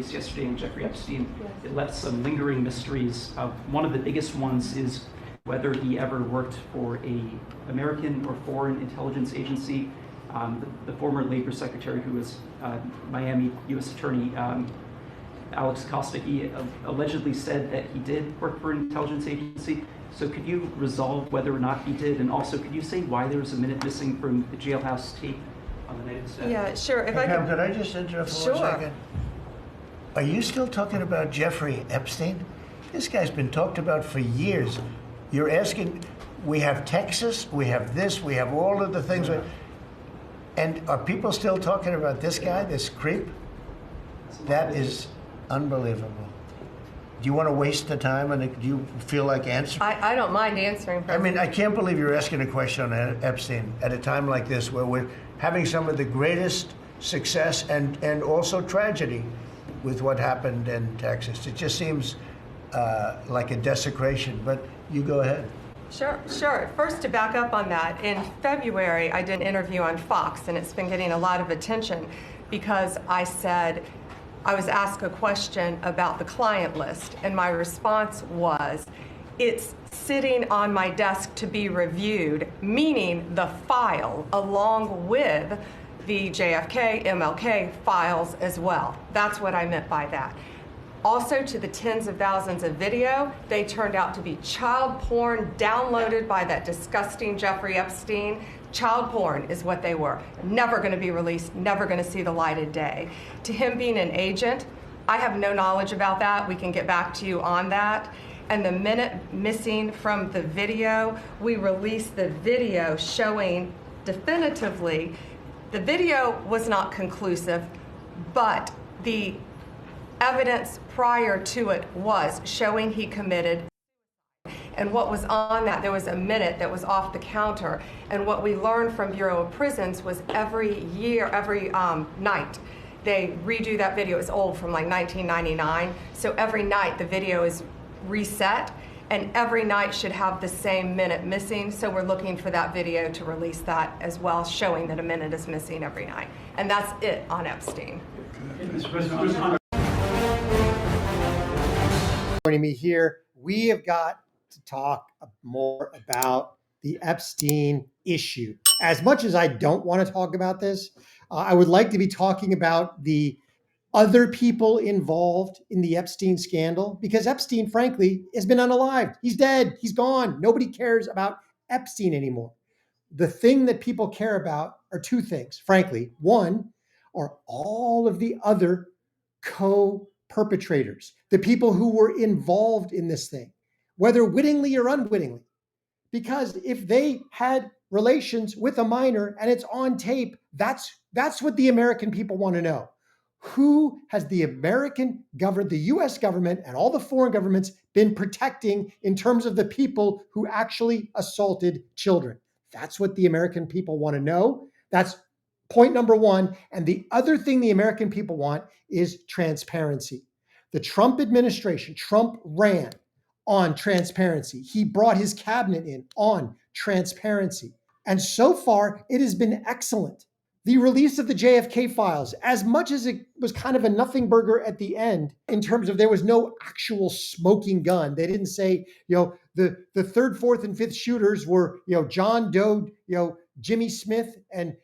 released yesterday on Jeffrey Epstein, it left some lingering mysteries. One of the biggest ones is whether he ever worked for an American or foreign intelligence agency. The former Labor Secretary, who was Miami U.S. Attorney Alex Acosta, he allegedly said that he did work for an intelligence agency. So could you resolve whether or not he did? And also, could you say why there was a minute missing from the Jailhouse tape on the night of the death? Yeah, sure. Hey, Pam, could I just interrupt for 1 second? Are you still talking about Jeffrey Epstein? This guy's been talked about for years. You're asking, we have Texas, we have this, we have all of the things. And are people still talking about this guy, this creep? That is unbelievable. Do you want to waste the time, and do you feel like answering? I don't mind answering. I mean, I can't believe you're asking a question on Epstein at a time like this, where we're having some of the greatest success and also tragedy with what happened in Texas. It just seems like a desecration, but you go ahead. Sure. First, to back up on that, in February, I did an interview on Fox, and it's been getting a lot of attention because I said, I was asked a question about the client list, and my response was, it's sitting on my desk to be reviewed, meaning the file along with the JFK, MLK files as well. That's what I meant by that. Also, to the tens of thousands of video, they turned out to be child porn downloaded by that disgusting Jeffrey Epstein. Child porn is what they were. Never going to be released, never going to see the light of day. To him being an agent, I have no knowledge about that. We can get back to you on that. And the minute missing from the video, we released the video showing definitively the video was not conclusive, but the evidence prior to it was showing he committed. And what was on that, there was a minute that was off the counter. And what we learned from Bureau of Prisons was every night, they redo that video. It's old, from like 1999. So every night the video is reset, and every night should have the same minute missing. So we're looking for that video to release that as well, showing that a minute is missing every night. And that's it on Epstein. Joining me here, we have got to talk more about the Epstein issue. As much as I don't want to talk about this, I would like to be talking about the other people involved in the Epstein scandal, because Epstein, frankly, has been unalived. He's dead. He's gone. Nobody cares about Epstein anymore. The thing that people care about are two things, frankly. One are all of the other co-perpetrators, the people who were involved in this thing, whether wittingly or unwittingly. Because if they had relations with a minor and it's on tape, that's what the American people want to know. Who has the American government, the US government, and all the foreign governments been protecting in terms of the people who actually assaulted children? That's what the American people want to know. That's point number one. And the other thing the American people want is transparency. The Trump administration, Trump ran on transparency. He brought his cabinet in on transparency. And so far, it has been excellent. The release of the JFK files, as much as it was kind of a nothing burger at the end, in terms of there was no actual smoking gun. They didn't say, the third, fourth, and fifth shooters were, John Doe, Jimmy Smith, and,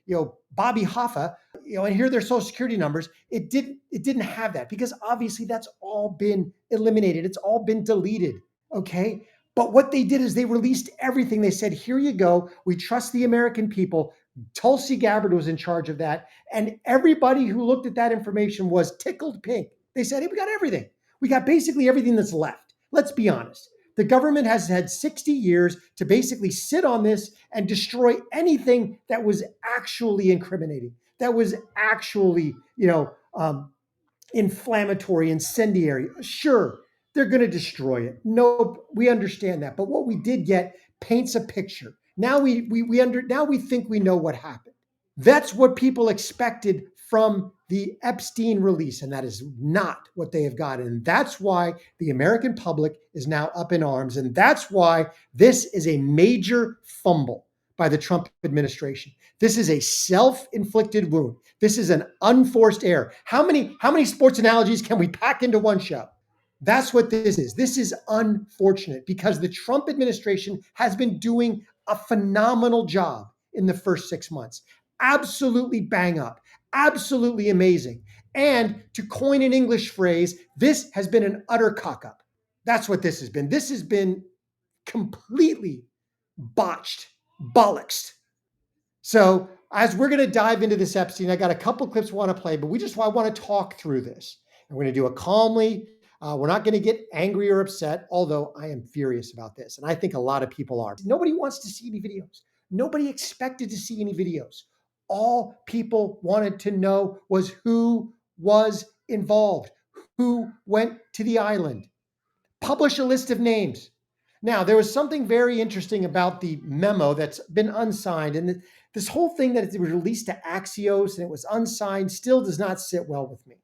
Bobby Hoffa, and here are their social security numbers. It didn't have that, because obviously that's all been eliminated. It's all been deleted. Okay. But what they did is they released everything. They said, here you go. We trust the American people. Tulsi Gabbard was in charge of that. And everybody who looked at that information was tickled pink. They said, hey, we got everything. We got basically everything that's left. Let's be honest. The government has had 60 years to basically sit on this and destroy anything that was actually incriminating, that was actually, inflammatory, incendiary. Sure, they're going to destroy it. No, we understand that. But what we did get paints a picture. Now we think we know what happened. That's what people expected from the Epstein release, and that is not what they have gotten. And that's why the American public is now up in arms, and that's why this is a major fumble by the Trump administration. This is a self-inflicted wound. This is an unforced error. How many sports analogies can we pack into one show? That's what this is. This is unfortunate because the Trump administration has been doing a phenomenal job in the first 6 months. Absolutely bang up, absolutely amazing. And to coin an English phrase, this has been an utter cock up. That's what this has been. This has been completely botched, bollocksed. So as we're going to dive into this Epstein, I got a couple clips I want to play, but I want to talk through this. And we're going to do it calmly. We're not going to get angry or upset, although I am furious about this. And I think a lot of people are. Nobody wants to see any videos. Nobody expected to see any videos. All people wanted to know was who was involved, who went to the island. Publish a list of names. Now, there was something very interesting about the memo that's been unsigned. And this whole thing that it was released to Axios and it was unsigned still does not sit well with me.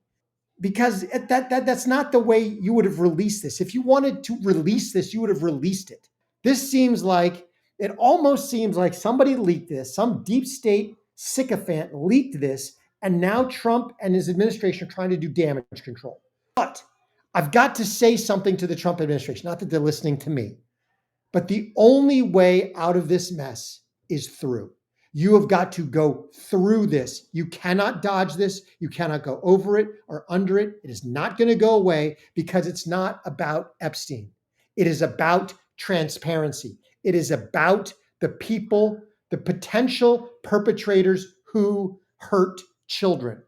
Because that's not the way you would have released this. If you wanted to release this, you would have released it. It almost seems like somebody leaked this, some deep state sycophant leaked this, and now Trump and his administration are trying to do damage control. But I've got to say something to the Trump administration, not that they're listening to me, but the only way out of this mess is through. You have got to go through this. You cannot dodge this. You cannot go over it or under it. It is not going to go away because it's not about Epstein. It is about transparency. It is about the people, the potential perpetrators who hurt children.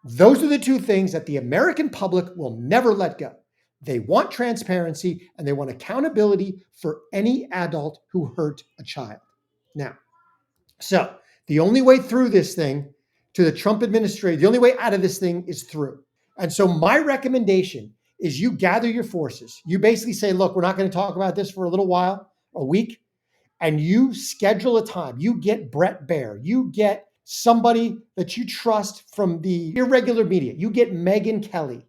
Those are the two things that the American public will never let go. They want transparency and they want accountability for any adult who hurt a child. Now, so the only way through this thing to the Trump administration, the only way out of this thing is through. And so my recommendation is you gather your forces. You basically say, look, we're not going to talk about this for a little while, a week, and you schedule a time. You get Brett Baer. You get somebody that you trust from the irregular media. You get Megyn Kelly.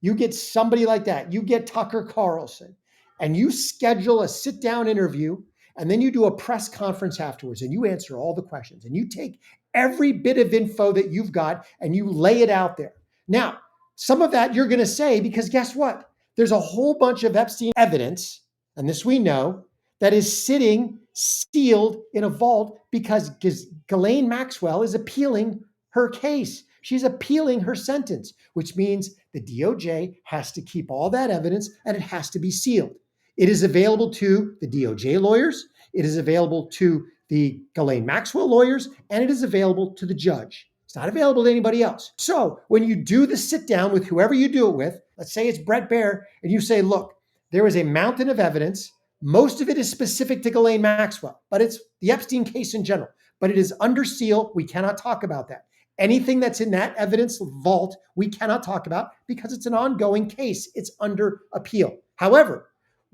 You get somebody like that. You get Tucker Carlson. And you schedule a sit-down interview, and then you do a press conference afterwards, and you answer all the questions. And you take every bit of info that you've got, and you lay it out there. Now, some of that you're going to say, because guess what? There's a whole bunch of Epstein evidence, and this we know, that is sitting sealed in a vault because Ghislaine Maxwell is appealing her case. She's appealing her sentence, which means the DOJ has to keep all that evidence and it has to be sealed. It is available to the DOJ lawyers, it is available to the Ghislaine Maxwell lawyers, and it is available to the judge. It's not available to anybody else. So when you do the sit down with whoever you do it with, let's say it's Brett Baer, and you say, look, there is a mountain of evidence. Most of it is specific to Ghislaine Maxwell, but it's the Epstein case in general. But it is under seal. We cannot talk about that. Anything that's in that evidence vault, we cannot talk about because it's an ongoing case. It's under appeal. However,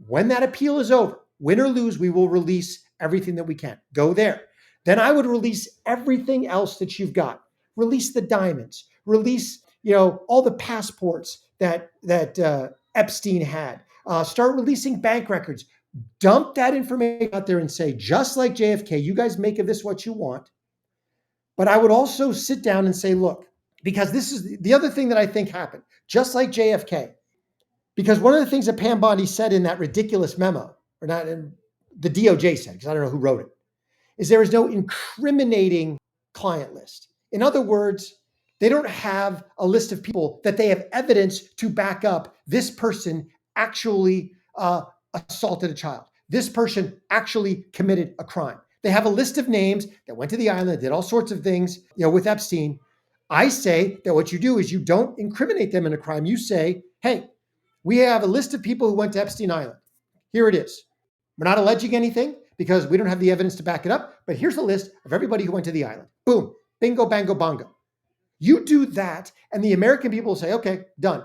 when that appeal is over, win or lose, we will release everything that we can. Go there. Then I would release everything else that you've got. Release the diamonds. Release, all the passports that Epstein had. Start releasing bank records. Dump that information out there and say, just like JFK, you guys make of this what you want. But I would also sit down and say, look, because this is the other thing that I think happened, just like JFK. Because one of the things that Pam Bondi said in that ridiculous memo, or not, the DOJ said, because I don't know who wrote it, is there is no incriminating client list. In other words, they don't have a list of people that they have evidence to back up this person actually assaulted a child. This person actually committed a crime. They have a list of names that went to the island, did all sorts of things, with Epstein. I say that what you do is you don't incriminate them in a crime. You say, hey, we have a list of people who went to Epstein Island. Here it is. We're not alleging anything because we don't have the evidence to back it up, but here's the list of everybody who went to the island. Boom, bingo, bango, bongo. You do that, and the American people will say, okay, done.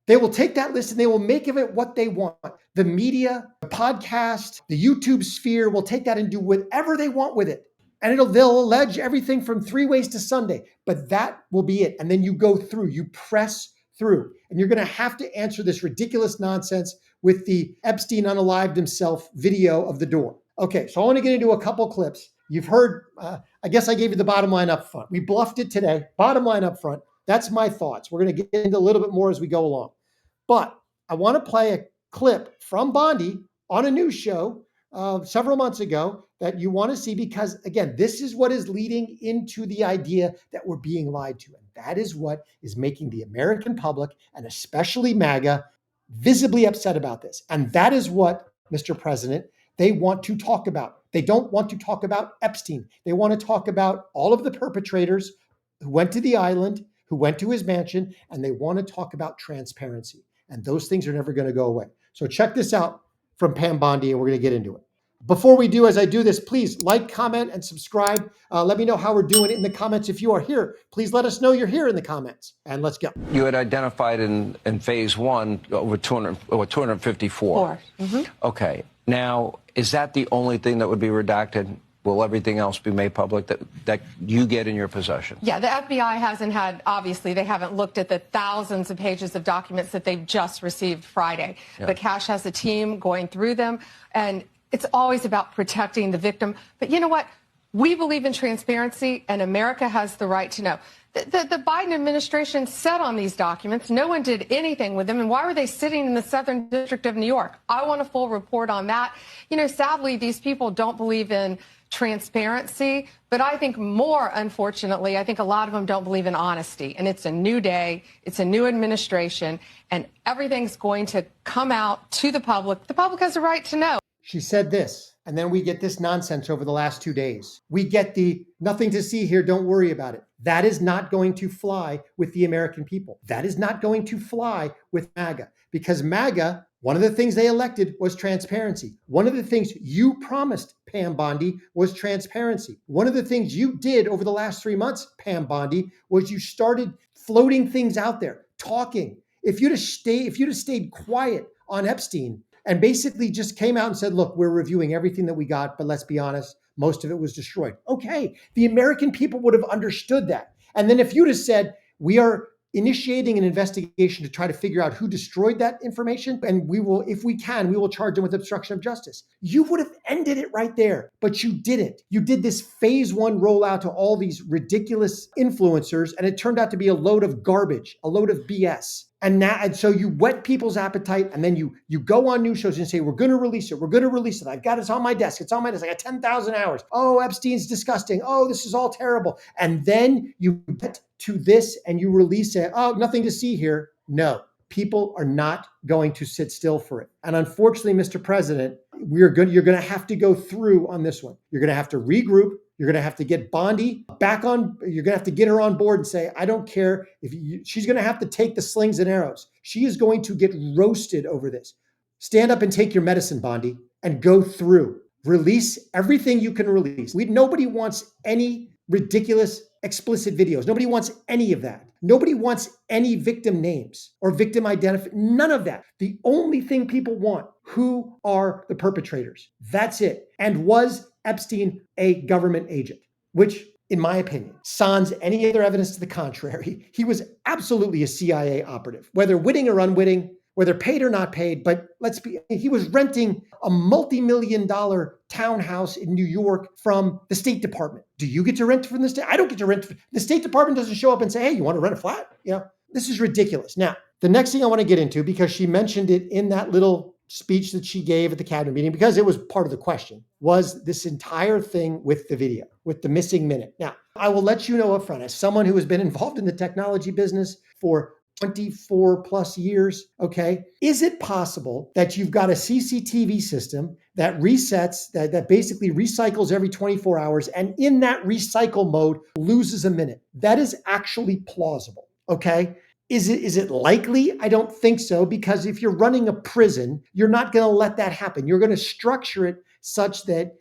They will take that list and they will make of it what they want. The media, the podcast, the YouTube sphere will take that and do whatever they want with it. And they'll allege everything from 3 ways to Sunday, but that will be it. And then you go through, you press through, and you're going to have to answer this ridiculous nonsense with the Epstein unalived himself video of the door. Okay, so I want to get into a couple clips You've heard, I guess I gave you the bottom line up front. We bluffed it today. Bottom line up front. That's my thoughts. We're going to get into a little bit more as we go along. But I want to play a clip from Bondi on a news show several months ago that you want to see, because again, this is what is leading into the idea that we're being lied to. And that is what is making the American public, and especially MAGA, visibly upset about this. And that is what, Mr. President, they want to talk about. They don't want to talk about Epstein. They want to talk about all of the perpetrators who went to the island, who went to his mansion, and they want to talk about transparency. And those things are never going to go away. So check this out from Pam Bondi, and we're going to get into it. Before we do, as I do this, please like, comment, and subscribe. Let me know how we're doing in the comments. If you are here, please let us know you're here in the comments. And let's go. You had identified in phase one over 254. Okay. Now, is that the only thing that would be redacted? Will everything else be made public that you get in your possession? Yeah, the FBI hasn't had, obviously, they haven't looked at the thousands of pages of documents that they've just received Friday. Yeah. But Cash has a team going through them, and it's always about protecting the victim. But you know what? We believe in transparency, and America has the right to know. The Biden administration sat on these documents. No one did anything with them. And why were they sitting in the Southern District of New York? I want a full report on that. You know, sadly, these people don't believe in transparency, but I think more, unfortunately, I think a lot of them don't believe in honesty. And it's a new day, it's a new administration, and everything's going to come out to the public. The public has a right to know. She said this, and then we get this nonsense over the last 2 days. We get the nothing to see here, don't worry about it. That is not going to fly with the American people. That is not going to fly with MAGA, because MAGA, one of the things they elected was transparency. One of the things you promised, Pam Bondi, was transparency. One of the things you did over the last 3 months, Pam Bondi, was you started floating things out there, talking. If you'd have stayed quiet on Epstein and basically just came out and said, look, we're reviewing everything that we got, but let's be honest, most of it was destroyed. Okay, the American people would have understood that. And then if you'd have said, we are initiating an investigation to try to figure out who destroyed that information, and we will, if we can, we will charge them with obstruction of justice. You would have ended it right there, but you didn't. You did this phase one rollout to all these ridiculous influencers, and it turned out to be a load of garbage, a load of BS. And so you whet people's appetite, and then you go on news shows and say, we're going to release it. We're going to release it. I've got it on my desk. It's on my desk. I got 10,000 hours. Oh, Epstein's disgusting. Oh, this is all terrible. And then you get to this and you release it. Oh, nothing to see here. No, people are not going to sit still for it. And unfortunately, Mr. President, you're going to have to go through on this one. You're going to have to regroup. You're going to have to get Bondi back on. You're going to have to get her on board and say, I don't care if she's going to have to take the slings and arrows. She is going to get roasted over this. Stand up and take your medicine, Bondi, and go through. Release everything you can release. Nobody wants any ridiculous explicit videos. Nobody wants any of that. Nobody wants any victim names or victim identification. None of that. The only thing people want, who are the perpetrators? That's it. And was Epstein a government agent? Which, in my opinion, sans any other evidence to the contrary, he was absolutely a CIA operative, whether witting or unwitting, whether paid or not paid. But he was renting a multi-million-dollar townhouse in New York from the State Department. Do you get to rent from the state? I don't get to rent. The State Department doesn't show up and say, hey, you want to rent a flat? This is ridiculous. Now, the next thing I want to get into, because she mentioned it in that little speech that she gave at the cabinet meeting, because it was part of the question, was this entire thing with the video, with the missing minute. Now, I will let you know up front, as someone who has been involved in the technology business for 24 plus years, okay, is it possible that you've got a CCTV system that resets, that basically recycles every 24 hours, and in that recycle mode loses a minute? That is actually plausible, okay? Is it likely? I don't think so, because if you're running a prison, you're not going to let that happen. You're going to structure it such that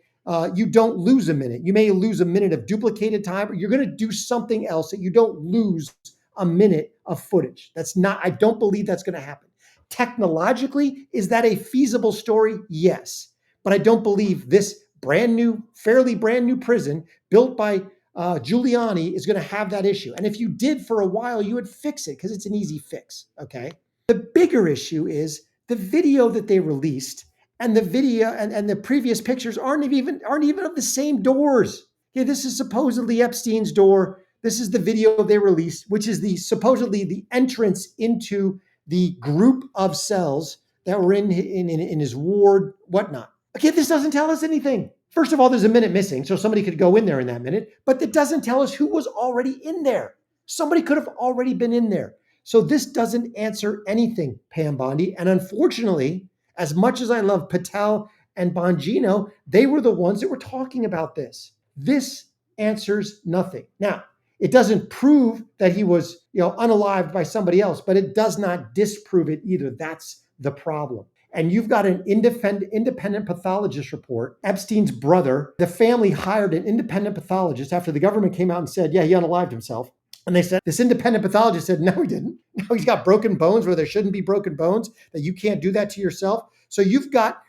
you don't lose a minute. You may lose a minute of duplicated time, or you're going to do something else that you don't lose a minute of footage. I don't believe that's going to happen. Technologically, is that a feasible story? Yes. But I don't believe this fairly brand new prison built by Giuliani is going to have that issue. And if you did for a while, you would fix it because it's an easy fix, okay? The bigger issue is the video that they released And the video and the previous pictures aren't even of the same doors. Okay, this is supposedly Epstein's door. This is the video they released, which is supposedly the entrance into the group of cells that were in his ward, whatnot. Okay, this doesn't tell us anything. First of all, there's a minute missing, so somebody could go in there in that minute, but it doesn't tell us who was already in there. Somebody could have already been in there. So this doesn't answer anything, Pam Bondi. And unfortunately, as much as I love Patel and Bongino, they were the ones that were talking about this. This answers nothing. Now, it doesn't prove that he was, unalived by somebody else, but it does not disprove it either. That's the problem. And you've got an independent pathologist report. Epstein's brother, the family hired an independent pathologist after the government came out and said, yeah, he unalived himself. And they said, this independent pathologist said, no, he didn't. No, he's got broken bones where there shouldn't be broken bones, that you can't do that to yourself. So you've got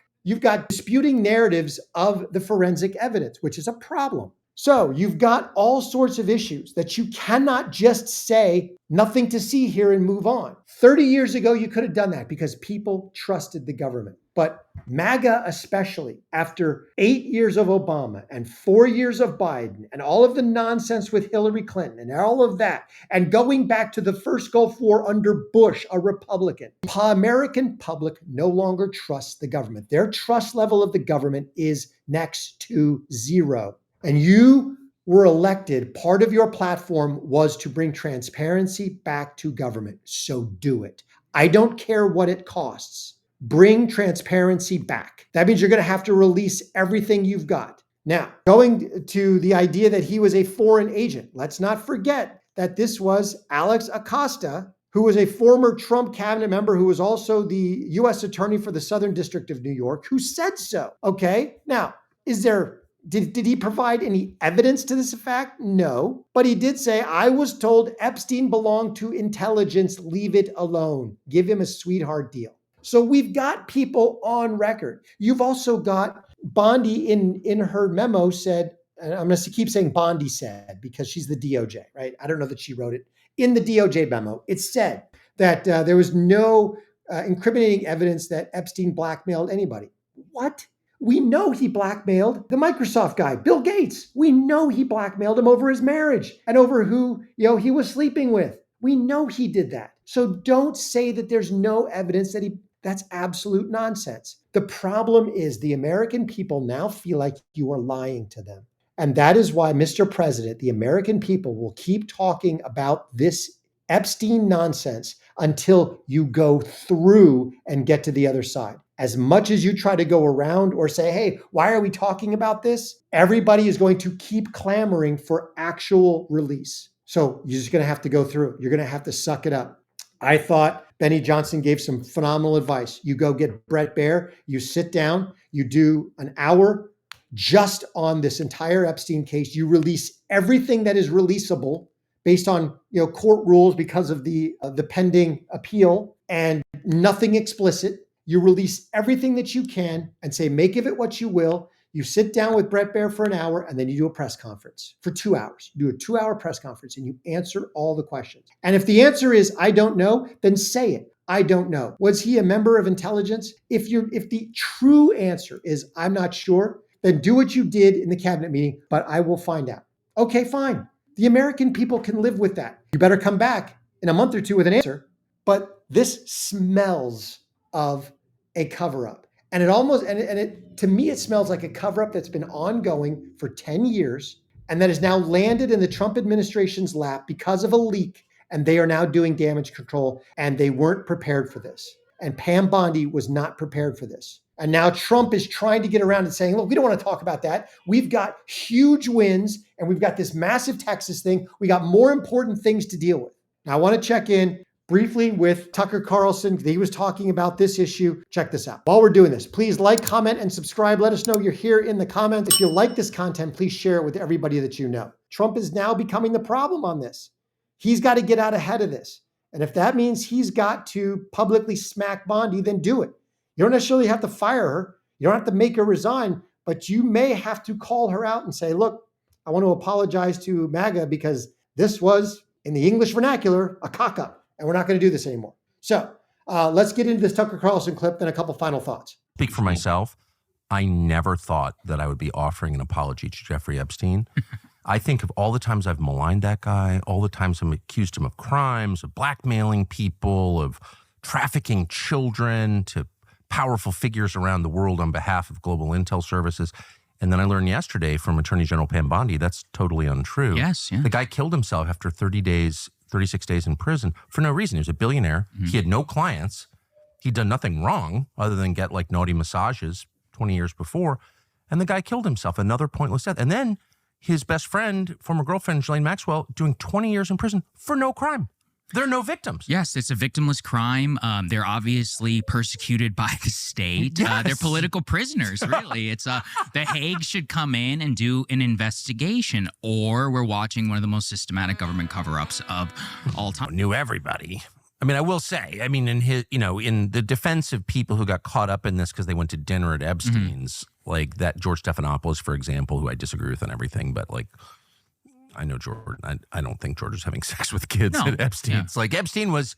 disputing narratives of the forensic evidence, which is a problem. So you've got all sorts of issues that you cannot just say nothing to see here and move on. 30 years ago, you could have done that because people trusted the government. But MAGA, especially after 8 years of Obama and 4 years of Biden and all of the nonsense with Hillary Clinton and all of that, and going back to the first Gulf War under Bush, a Republican, the American public no longer trusts the government. Their trust level of the government is next to zero. And you were elected, part of your platform was to bring transparency back to government. So do it. I don't care what it costs. Bring transparency back. That means you're going to have to release everything you've got. Now, going to the idea that he was a foreign agent, let's not forget that this was Alex Acosta, who was a former Trump cabinet member, who was also the U.S. attorney for the Southern District of New York, who said so. Okay. Now, did he provide any evidence to this fact? No. But he did say, I was told Epstein belonged to intelligence. Leave it alone. Give him a sweetheart deal. So we've got people on record. You've also got Bondi in her memo said, and I'm going to keep saying Bondi said because she's the DOJ, right? I don't know that she wrote it. In the DOJ memo, it said that there was no incriminating evidence that Epstein blackmailed anybody. What? We know he blackmailed the Microsoft guy, Bill Gates. We know he blackmailed him over his marriage and over who, he was sleeping with. We know he did that. So don't say that there's no evidence that's absolute nonsense. The problem is the American people now feel like you are lying to them. And that is why, Mr. President, the American people will keep talking about this Epstein nonsense until you go through and get to the other side. As much as you try to go around or say, hey, why are we talking about this? Everybody is going to keep clamoring for actual release. So you're just going to have to go through. You're going to have to suck it up. I thought Benny Johnson gave some phenomenal advice. You go get Brett Baer, you sit down, you do an hour just on this entire Epstein case. You release everything that is releasable based on court rules because of the pending appeal, and nothing explicit. You release everything that you can and say, make of it what you will. You sit down with Brett Baer for an hour, and then you do a press conference for 2 hours. You do a 2-hour press conference and you answer all the questions. And if the answer is, I don't know, then say it. I don't know. Was he a member of intelligence? If the true answer is, I'm not sure, then do what you did in the cabinet meeting, but I will find out. Okay, fine. The American people can live with that. You better come back in a month or two with an answer. But this smells of a cover-up. And to me, it smells like a cover-up that's been ongoing for 10 years and that has now landed in the Trump administration's lap because of a leak. And they are now doing damage control, and they weren't prepared for this. And Pam Bondi was not prepared for this. And now Trump is trying to get around and saying, look, we don't want to talk about that. We've got huge wins and we've got this massive Texas thing. We got more important things to deal with. Now, I want to check in briefly with Tucker Carlson. He was talking about this issue. Check this out. While we're doing this, please like, comment, and subscribe. Let us know you're here in the comments. If you like this content, please share it with everybody that you know. Trump is now becoming the problem on this. He's got to get out ahead of this. And if that means he's got to publicly smack Bondi, then do it. You don't necessarily have to fire her. You don't have to make her resign, but you may have to call her out and say, look, I want to apologize to MAGA because this was, in the English vernacular, a cock-up, and we're not going to do this anymore. So let's get into this Tucker Carlson clip, then a couple final thoughts. speak for myself. I never thought that I would be offering an apology to Jeffrey Epstein. I think of all the times I've maligned that guy, all the times I'm accused him of crimes, of blackmailing people, of trafficking children to powerful figures around the world on behalf of global intel services. And then I learned yesterday from Attorney General Pam Bondi, that's totally untrue. Yes, yeah. The guy killed himself after 36 days in prison for no reason. He was a billionaire. He had no clients. He'd done nothing wrong other than get like naughty massages 20 years before. And the guy killed himself, another pointless death. And then his best friend, former girlfriend, Ghislaine Maxwell, doing 20 years in prison for no crime. There are no victims. Yes, it's a victimless crime. They're obviously persecuted by the state. Yes. They're political prisoners, really. It's The Hague should come in and do an investigation, or we're watching one of the most systematic government cover-ups of all time. Knew everybody. I mean, I will say, in the defense of people who got caught up in this because they went to dinner at Epstein's, like that George Stephanopoulos, for example, who I disagree with on everything, but like, I know George. I don't think George was having sex with kids at Epstein's. Yeah. Like Epstein was,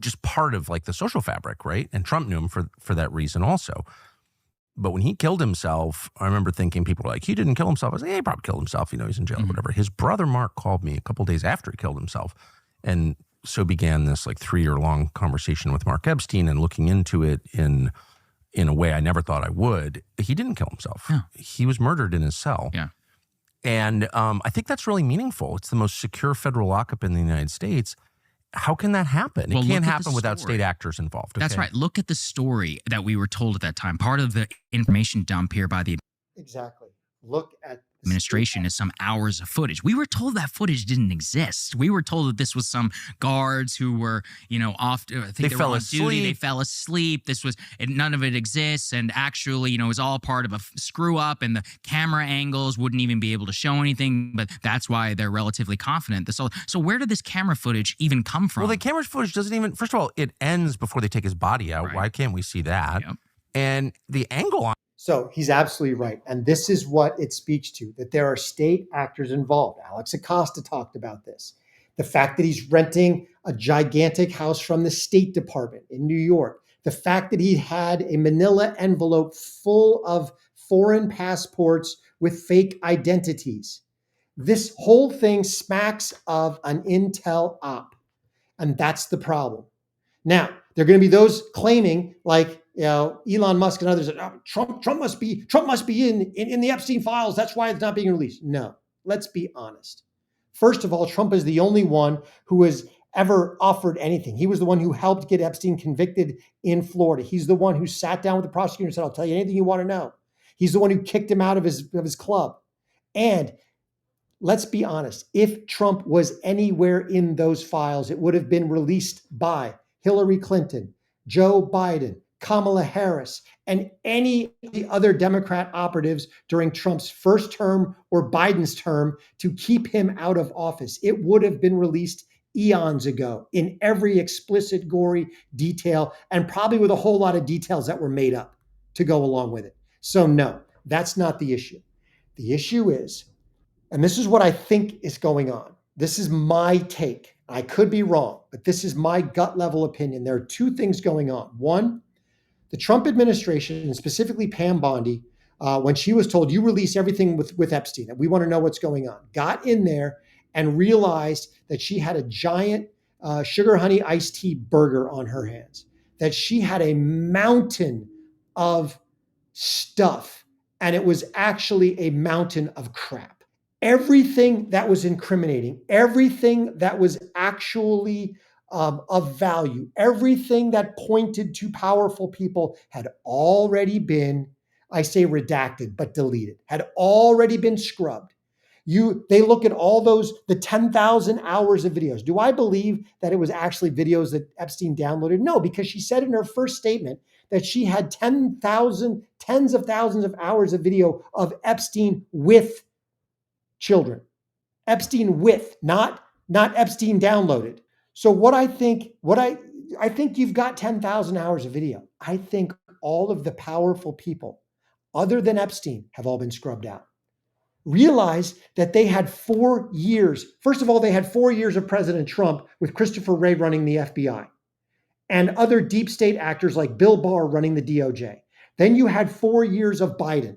just part of like the social fabric, right? And Trump knew him for that reason also. But when he killed himself, I remember thinking people were like, he didn't kill himself. I was like, he probably killed himself. He's in jail or whatever. His brother Mark called me a couple days after he killed himself, and so began this like 3-year-long conversation with Mark Epstein and looking into it in a way I never thought I would. He didn't kill himself. Yeah. He was murdered in his cell. Yeah. And I think that's really meaningful. It's the most secure federal lockup in the United States. How can that happen? It can't happen without state actors involved. Okay? That's right. Look at the story that we were told at that time. Part of the information dump here by the Exactly. Look at administration is some hours of footage. We were told that footage didn't exist. We were told that this was some guards who were, off. I think they fell were on asleep. duty. They fell asleep. None of it exists. And actually, it was all part of a screw up, and the camera angles wouldn't even be able to show anything. But that's why they're relatively confident. So where did this camera footage even come from? Well, the camera footage doesn't even. First of all, it ends before they take his body out. Right. Why can't we see that? Yep. And the angle on. So he's absolutely right. And this is what it speaks to, that there are state actors involved. Alex Acosta talked about this. The fact that he's renting a gigantic house from the State Department in New York. The fact that he had a manila envelope full of foreign passports with fake identities. This whole thing smacks of an intel op. And that's the problem. Now, there are going to be those claiming, like Elon Musk and others, that Trump must be in the Epstein files. That's why it's not being released. No, let's be honest. First of all, Trump is the only one who has ever offered anything. He was the one who helped get Epstein convicted in Florida. He's the one who sat down with the prosecutor and said, "I'll tell you anything you want to know." He's the one who kicked him out of his club. And let's be honest, if Trump was anywhere in those files, it would have been released by Hillary Clinton, Joe Biden, Kamala Harris, and any of the other Democrat operatives during Trump's first term or Biden's term to keep him out of office. It would have been released eons ago in every explicit, gory detail, and probably with a whole lot of details that were made up to go along with it. So no, that's not the issue. The issue is, and this is what I think is going on. This is my take. I could be wrong, but this is my gut level opinion. There are two things going on. One, the Trump administration, and specifically Pam Bondi, when she was told, you release everything with Epstein, and we want to know what's going on, got in there and realized that she had a giant sugar honey iced tea burger on her hands, that she had a mountain of stuff, and it was actually a mountain of crap. Everything that was incriminating, everything that was actually of value, everything that pointed to powerful people had already been, I say redacted, but deleted, had already been scrubbed. They look at all the 10,000 hours of videos. Do I believe that it was actually videos that Epstein downloaded? No, because she said in her first statement that she had tens of thousands of hours of video of Epstein with children. Epstein with, not Epstein downloaded. So I think you've got 10,000 hours of video. I think all of the powerful people other than Epstein have all been scrubbed out. Realize that they had 4 years. First of all, they had 4 years of President Trump with Christopher Wray running the FBI. and other deep state actors like Bill Barr running the DOJ. Then you had 4 years of Biden,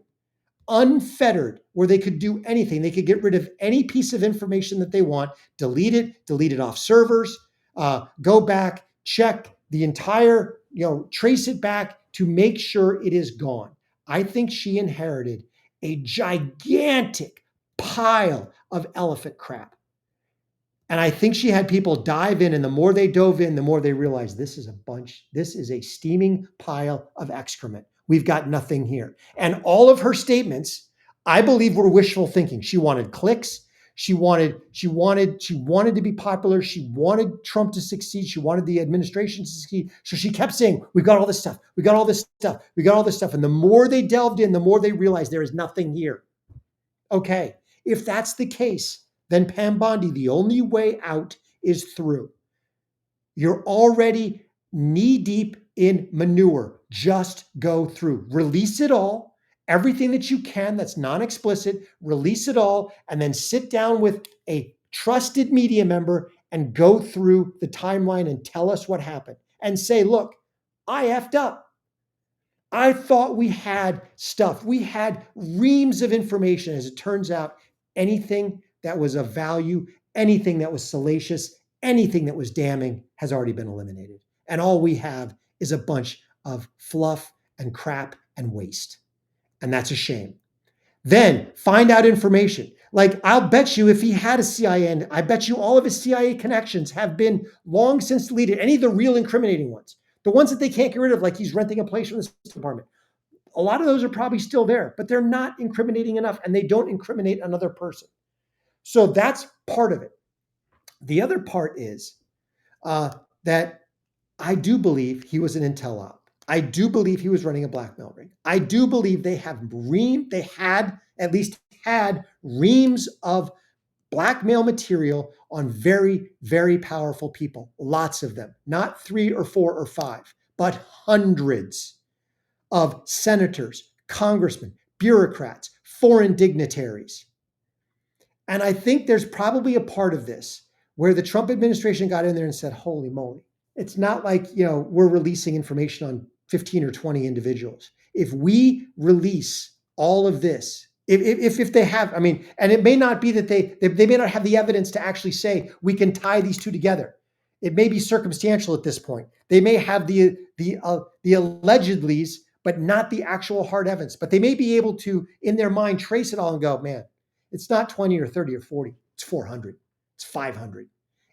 unfettered, where they could do anything. They could get rid of any piece of information that they want, delete it off servers, go back, check the entire, trace it back to make sure it is gone. I think she inherited a gigantic pile of elephant crap. And I think she had people dive in, and the more they dove in, the more they realized this is a steaming pile of excrement. We've got nothing here. And all of her statements, I believe, were wishful thinking. She wanted clicks. She wanted to be popular. She wanted Trump to succeed. She wanted the administration to succeed. So she kept saying, we've got all this stuff. We got all this stuff. We got all this stuff. And the more they delved in, the more they realized there is nothing here. Okay, if that's the case, then Pam Bondi, the only way out is through. You're already knee deep in manure. Just go through. Release it all. Everything that you can that's non-explicit, release it all, and then sit down with a trusted media member and go through the timeline and tell us what happened. And say, look, I effed up. I thought we had stuff. We had reams of information. As it turns out, anything that was of value, anything that was salacious, anything that was damning has already been eliminated. And all we have is a bunch of fluff and crap and waste. And that's a shame. Then find out information. Like, I'll bet you if he had a CIA, I bet you all of his CIA connections have been long since deleted, any of the real incriminating ones. The ones that they can't get rid of, like he's renting a place from the State Department. A lot of those are probably still there, but they're not incriminating enough, and they don't incriminate another person. So that's part of it. The other part is that I do believe he was an intel op. I do believe he was running a blackmail ring. I do believe they had reams of blackmail material on very, very powerful people. Lots of them, not 3 or 4 or 5, but hundreds of senators, congressmen, bureaucrats, foreign dignitaries. And I think there's probably a part of this where the Trump administration got in there and said, holy moly, it's not like, we're releasing information on 15 or 20 individuals. If we release all of this, if they have, and it may not be that they may not have the evidence to actually say we can tie these two together. It may be circumstantial at this point. They may have the allegedlys, but not the actual hard evidence. But they may be able to, in their mind, trace it all and go, man, it's not 20 or 30 or 40. It's 400. It's 500.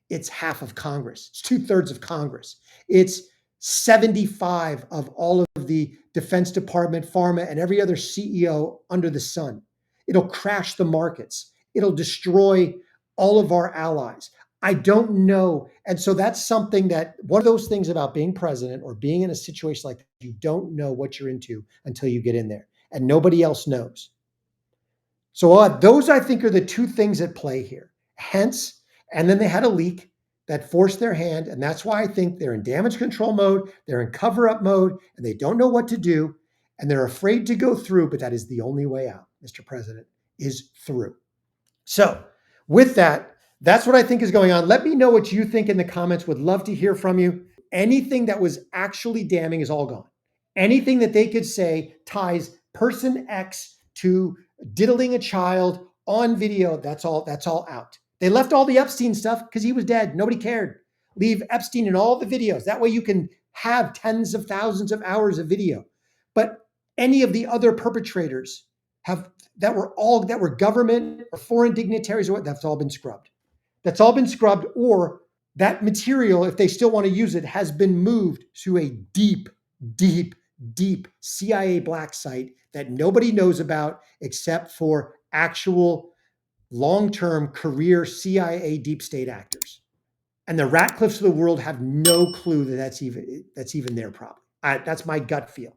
It's half of Congress. It's 2/3 of Congress. It's 75 of all of the Defense Department, pharma, and every other CEO under the sun. It'll crash the markets. It'll destroy all of our allies. I don't know. And so that's something that, one of those things about being president or being in a situation like that, you don't know what you're into until you get in there, and nobody else knows. So those, I think, are the two things at play here. Hence, and then they had a leak that forced their hand, and that's why I think they're in damage control mode, they're in cover-up mode, and they don't know what to do, and they're afraid to go through, but that is the only way out, Mr. President, is through. So with that, that's what I think is going on. Let me know what you think in the comments. Would love to hear from you. Anything that was actually damning is all gone. Anything that they could say ties person X to diddling a child on video, that's all out. They left all the Epstein stuff because he was dead. Nobody cared. Leave Epstein in all the videos. That way you can have tens of thousands of hours of video. But any of the other perpetrators that were government or foreign dignitaries, or what, that's all been scrubbed. That's all been scrubbed, or that material, if they still want to use it, has been moved to a deep, deep, deep CIA black site that nobody knows about except for actual long-term career CIA deep state actors. And the Ratcliffes of the world have no clue that that's even their problem. That's my gut feel.